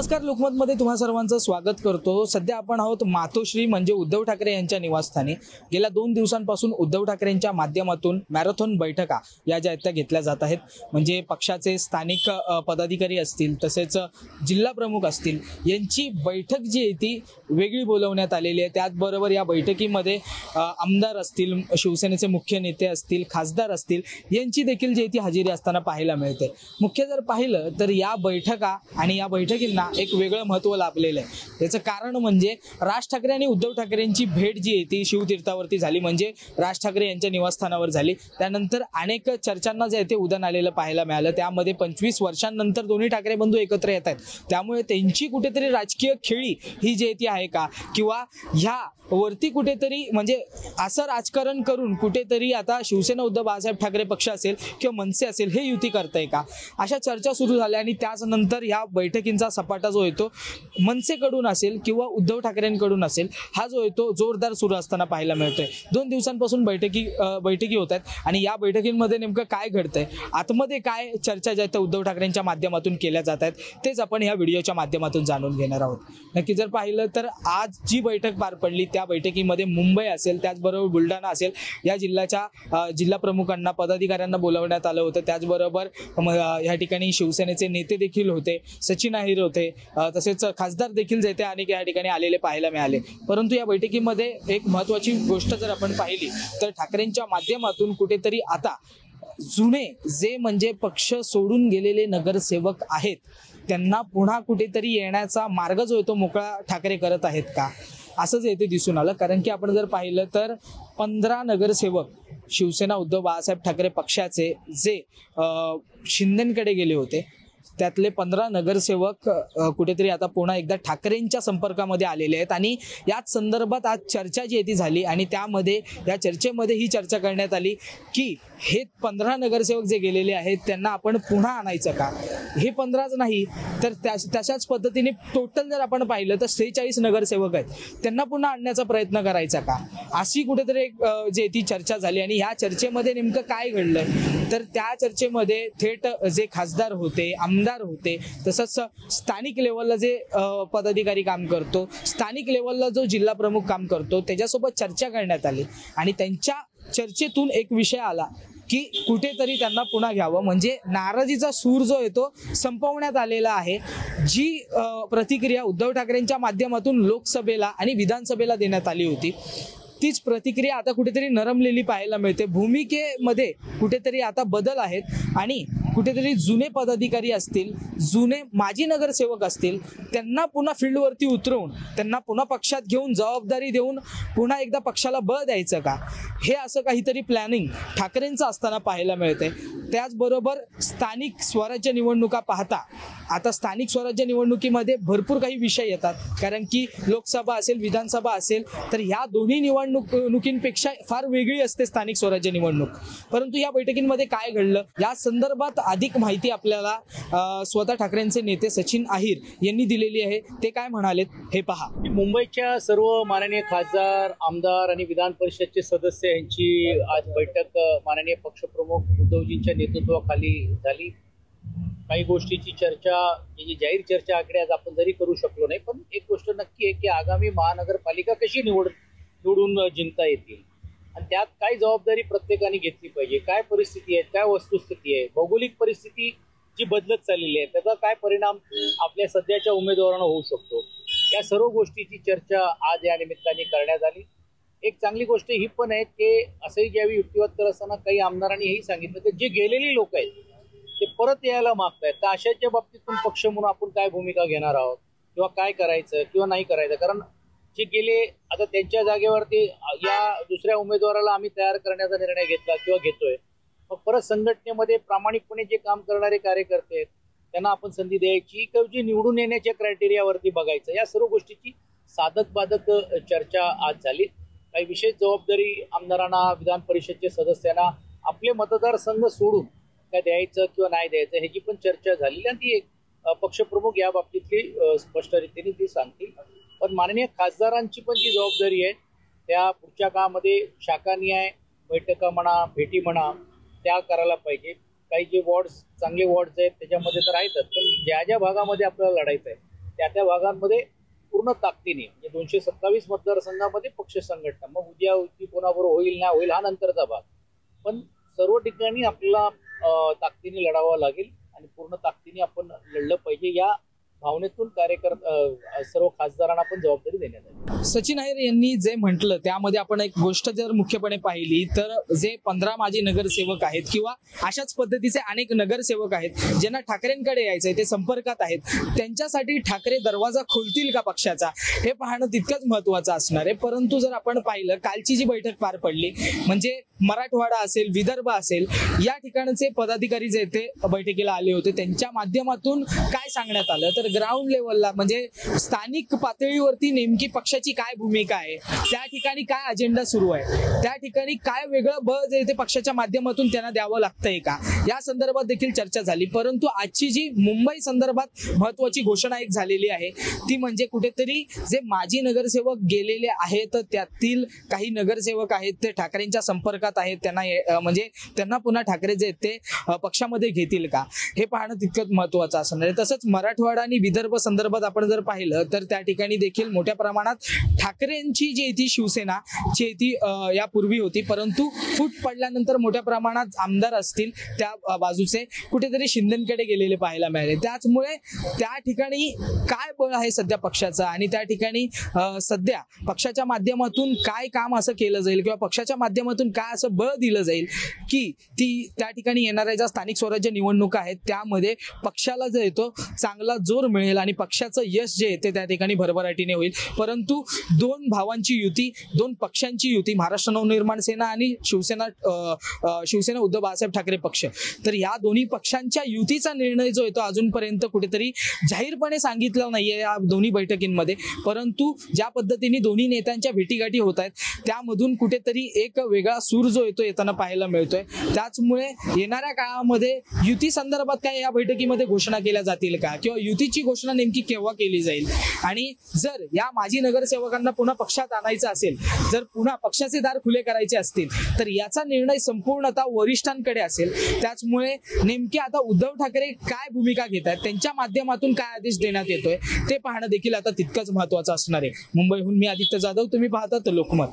नमस्कार, लोकमतमध्ये तुम्हा सर्वांचं स्वागत करतो। सध्या आपण आहोत मातोश्री म्हणजे उद्धव ठाकरे यांच्या निवासस्थानी। गेल्या 2 दिवसांपासून उद्धव ठाकरेंच्या माध्यमातून मॅरेथॉन बैठका या ज्या त्या घेतल्या जात आहेत। म्हणजे पक्षाचे स्थानिक पदाधिकारी असतील, तसेच जिल्हा प्रमुख असतील, यांची बैठक जी आहे ती वेगळी बोलवण्यात आलेली आहे। त्याचबरोबर या बैठकीमध्ये आमदार असतील, शिवसेनेचे मुख्य नेते असतील, खासदार असतील, यांची देखील जी ती हजेरी असताना पाहायला मिळते। मुख्य जर पाहिलं तर या बैठका आणि या बैठकींना एक वेगळं महत्त्व लाभलेलं आहे। त्याचं कारण म्हणजे राज ठाकरे आणि उद्धव ठाकरेंची भेट जी आहे ती शिवतीर्थावरती झाली, म्हणजे राज ठाकरे यांच्या निवासस्थानावर झाली। त्यानंतर अनेक चर्चांना जे ते उधाण आलेलं पाहायला मिळालं। त्यामध्ये 25 वर्षांनंतर दोन्ही ठाकरे बंधू एकत्र येत आहेत, त्यामुळे त्यांची कुठेतरी राजकीय खेळी ही जी ती आहे का, किंवा ह्या वरती कुठेतरी म्हणजे असं राजकारण करून कुठेतरी आता शिवसेना उद्धव बाळासाहेब ठाकरे पक्ष असेल किंवा मनसे असेल हे युती करताय का, अशा चर्चा सुरू झाल्या। आणि त्यानंतर या बैठकींचा सपाटा जो येतो मनसेकडून असेल किंवा उद्धव ठाकरेंकडून असेल, हा जो येतो जोरदार सुरू असताना पाहायला मिळतोय। 2 दिवसांपासून बैठकी होत आहेत आणि या बैठकींमध्ये नेमकं काय घडतंय, आतमध्ये काय चर्चा ज्या उद्धव ठाकरेंच्या माध्यमातून केल्या जात आहेत, तेच आपण या व्हिडिओच्या माध्यमातून जाणून घेणार आहोत। नक्की जर पाहिलं तर आज जी बैठक पार पडली त्या बैठकीमध्ये मुंबई असेल, त्याचबरोबर बुलढाणा असेल, या जिल्हा प्रमुखांना, पदाधिकाऱ्यांना बोलावण्यात आलं होतं। त्याचबरोबर या ठिकाणी शिवसेनेचे नेते देखील होते, सचिन अहिर होते, तसेच खासदार देखील जे ते अनेक या ठिकाणी आलेले पाहायला मिळाले। परंतु या बैठकीमध्ये एक महत्त्वाची गोष्ट जर आपण पाहिली तर ठाकरेंच्या माध्यमातून कुठेतरी आता जुने जे म्हणजे पक्ष सोडून गेलेले नगरसेवक आहेत त्यांना पुन्हा कुठेतरी येण्याचा मार्ग जो तो मोकळा ठाकरे करत आहेत का, असंच येथे दिसून आलं। कारण की आपण जर पाहिलं तर 15 नगरसेवक शिवसेना उद्धव बाळासाहेब ठाकरे पक्षाचे जे शिंदेकडे गेले होते, त्यातले 15 नगरसेवक कुठेतरी आता पुन्हा एकदा ठाकरेंच्या संपर्कामध्ये आलेले आहेत। आणि याच संदर्भात आज चर्चा जी ती झाली आणि त्यामध्ये या चर्चेमध्ये ही चर्चा करण्यात आली की हे 15 नगरसेवक जे गेलेले आहेत त्यांना आपण पुन्हा आणायचं का। हे 15च नाही तर तशाच पद्धतीने टोटल जर आपण पाहिलं तर 46 नगरसेवक आहेत, त्यांना पुन्हा आणण्याचा प्रयत्न करायचा का, अशी कुठेतरी एक जे ती चर्चा झाली। आणि या चर्चेमध्ये नेमकं काय घडलं तर त्या चर्चेमध्ये थेट जे खासदार होते, आमदार होते, तसंच स्थानिक लेवलला जे पदाधिकारी काम करतो, स्थानिक लेवलला जो जिल्हा प्रमुख काम करतो, त्याच्यासोबत चर्चा करण्यात आली। आणि त्यांच्या चर्चेतून एक विषय आला की कुठेतरी त्यांना पुन्हा घ्यावं, म्हणजे नाराजीचा सूर जो येतो संपवण्यात आलेला आहे। जी प्रतिक्रिया उद्धव ठाकरेंच्या माध्यमातून लोकसभेला आणि विधानसभेला देण्यात आली होती, तीच प्रतिक्रिया आता कुठेतरी नरमलेली पाहायला मिळते। भूमिकेमध्ये कुठेतरी आता बदल आहेत आणि कुठेतरी जुने पदाधिकारी असतील, जुने माजी नगरसेवक असतील, त्यांना पुन्हा फील्डवरती उतरवून त्यांना पुन्हा पक्षात घेऊन जबाबदारी देऊन पुन्हा एकदा पक्षाला बळ द्यायचं का, हे असं काहीतरी प्लॅनिंग ठाकरेंचं असताना पाहायला मिळते। त्याचबरोबर स्थानिक स्वराज्य निवडणुका पाहता आता स्थानिक स्वराज्य निवडणुकीमध्ये भरपूर काही विषय येतात, कारण की लोकसभा असेल, विधानसभा असेल, तर ह्या दोन्ही निवडणुकींपेक्षा फार वेगळी असते स्थानिक स्वराज्य निवडणूक। परंतु या बैठकींमध्ये काय घडलं या संदर्भात अधिक माहिती आपल्याला स्वतः ठाकरेंचे नेते सचिन अहिर यांनी दिलेली आहे। ते काय म्हणालेत हे पहा। मुंबईच्या सर्व माननीय खासदार, आमदार आणि विधान परिषदचे सदस्य यांची आज बैठक माननीय पक्षप्रमुख उद्धवजींच्या नेतृत्वाखाली झाली। काही गोष्टीची चर्चा, जी जाहीर चर्चा आकडे आज आपण जरी करू शकलो नाही, पण एक गोष्ट नक्की आहे की आगामी महानगरपालिका कशी निवडून जिंकता येतील आणि त्यात काय जबाबदारी प्रत्येकाने घेतली पाहिजे, काय परिस्थिती आहे, काय वस्तुस्थिती आहे, भौगोलिक परिस्थिती जी बदलत चाललेली आहे, त्याचा काय परिणाम आपल्या सध्याच्या उमेदवारांना होऊ शकतो, या सर्व गोष्टीची चर्चा आज या निमित्ताने करण्यात आली। एक चांगली गोष्ट ही पण आहे की असंही ज्यावेळी युक्तिवाद करत असताना काही आमदारांनी हेही सांगितलं की जे गेलेली लोक आहेत ते परत यायला मागतायत, तर अशाच्या बाबतीतून पक्ष म्हणून आपण काय भूमिका घेणार आहोत किंवा काय करायचं किंवा नाही करायचं। कारण जे गेले आता त्यांच्या जागेवरती या दुसऱ्या उमेदवाराला आम्ही तयार करण्याचा निर्णय घेतला किंवा घेतोय, मग परत संघटनेमध्ये प्रामाणिकपणे जे काम करणारे कार्यकर्ते आहेत त्यांना आपण संधी द्यायची किंवा जी निवडून येण्याच्या क्रायटेरियावरती बघायचं, या सर्व गोष्टीची साधक बाधक चर्चा आज झाली। काही विशेष जबाबदारी आमदारांना, विधान परिषदचे सदस्यांना आपले मतदारसंघ सोडून काय द्यायचं किंवा नाही द्यायचं ह्याची पण चर्चा झालेली आणि ती एक पक्षप्रमुख या बाबतीतली स्पष्टरीतीने ती सांगतील। पण माननीय खासदारांची पण जी जबाबदारी आहे त्या पुढच्या काळामध्ये शाखानिहाय बैठका म्हणा, भेटी म्हणा, त्या करायला पाहिजे। काही जे वॉर्ड्स, चांगले वॉर्ड्स आहेत त्याच्यामध्ये तर आहेतच, पण ज्या भागामध्ये आपल्याला लढायचं आहे त्या त्या भागांमध्ये पूर्ण ताकदीने म्हणजे 227 मतदारसंघामध्ये पक्ष संघटना, मग उद्या युती कोणाबरोबर होईल नाही होईल हा नंतरचा भाग, पण सर्व ठिकाणी आपल्याला ताकदीने लढावं लागेल आणि पूर्ण ताकदीने आपण लढलं पाहिजे या भावनेतून सर्व खासदारांना आपण जबाबदारी देण्यात आली. सचिन अहिर यांनी जे म्हटलं त्यामध्ये आपण एक गोष्ट जर मुख्यपणे पाहिली तर जे 15 माजी नगरसेवक आहेत किंवा अशाच पद्धतीचे अनेक नगरसेवक आहेत ज्यांना ठाकरेंकडे यायचंय, ते संपर्कात आहेत, त्यांच्यासाठी ठाकरे दरवाजा खोलतील का पक्षाचा हे पाहणं तितकंच महत्वाचं असणार आहे. परंतु जर आपण पाहिलं कालची जी बैठक पार पडली म्हणजे मराठवाडा असेल, विदर्भ असेल, या ठिकाणचे पदाधिकारी जे ते बैठकीला आले होते, त्यांच्या माध्यमातून काय सांगण्यात आलं तर ग्राउंड लेवलला म्हणजे स्थानिक पातळीवरती नेमकी पक्षाची काय भूमिका आहे, त्या ठिकाणी काय अजेंडा सुरू आहे, त्या ठिकाणी काय वेगळं बळ जे ते पक्षाच्या माध्यमातून त्यांना द्यावं लागतंय का, या संदर्भात देखील चर्चा झाली. परंतु आजची जी मुंबई संदर्भात महत्वाची घोषणा एक झालेली आहे ती म्हणजे कुठेतरी जे माजी नगरसेवक गेलेले आहेत त्यातील काही नगरसेवक आहेत ते ठाकरेंच्या संपर्कात आहेत, त्यांना म्हणजे त्यांना पुन्हा ठाकरे जे ते पक्षामध्ये घेतील का हे पाहणं तितकंच महत्वाचं असणार आहे. तसंच मराठवाडा आणि विदर्भ संदर्भात आपण जर पाहिलं तर त्या ठिकाणी देखील मोठ्या प्रमाणात ठाकरेंची जी ती शिवसेना जी ती यापूर्वी होती, परंतु फूट पडल्यानंतर मोठ्या प्रमाणात आमदार असतील त्या बाजूचे कुठेतरी शिंदेकडे गेलेले पाहायला मिळाले. त्याचमुळे त्या ठिकाणी काय बळ आहे सध्या पक्षाचा आणि त्या ठिकाणी सध्या पक्षाच्या माध्यमातून काय काम असं केलं जाईल किंवा पक्षाच्या माध्यमातून काय असं बळ दिलं जाईल की ती त्या ठिकाणी येणाऱ्या ज्या स्थानिक स्वराज्य निवडणुका आहेत त्यामध्ये पक्षाला जो येतो चांगला जोर मिळेल आणि पक्षाचं यश जे येते त्या ठिकाणी भरभराटीने होईल. परंतु दोन भावांची युती, दोन पक्षांची युती, महाराष्ट्र नवनिर्माण सेना आणि शिवसेना उद्धव बाळासाहेब ठाकरे पक्ष, तर या दोन्ही पक्षांच्या युतीचा निर्णय जो येतो अजूनपर्यंत कुठेतरी जाहीरपणे सांगितलं नाहीये या दोन्ही बैठकींमध्ये. परंतु ज्या पद्धतीने दोन्ही नेत्यांच्या भेटीगाठी होत आहेत त्यामधून कुठेतरी एक वेगळा सूर जो येतो येताना पाहायला मिळतोय. त्याचमुळे येणाऱ्या काळामध्ये युती संदर्भात काय या बैठकीमध्ये घोषणा केल्या जातील का किंवा युतीची घोषणा नेमकी केव्हा केली जाईल आणि जर या माजी नगरसेवकांना पुन्हा पक्षात आणायचं असेल, जर पुन्हा पक्षाचे दार खुले करायचे असतील तर याचा निर्णय संपूर्णतः वरिष्ठांकडे असेल. त्याचमुळे नेमके आता उद्धव ठाकरे काय भूमिका घेत आहेत, त्यांच्या माध्यमातून काय आदेश देण्यात येतोय ते पाहणं देखील आता तितकंच महत्वाचं असणार आहे. मुंबईहून मी आदित्य जाधव, तुम्ही पाहतात लोकमत.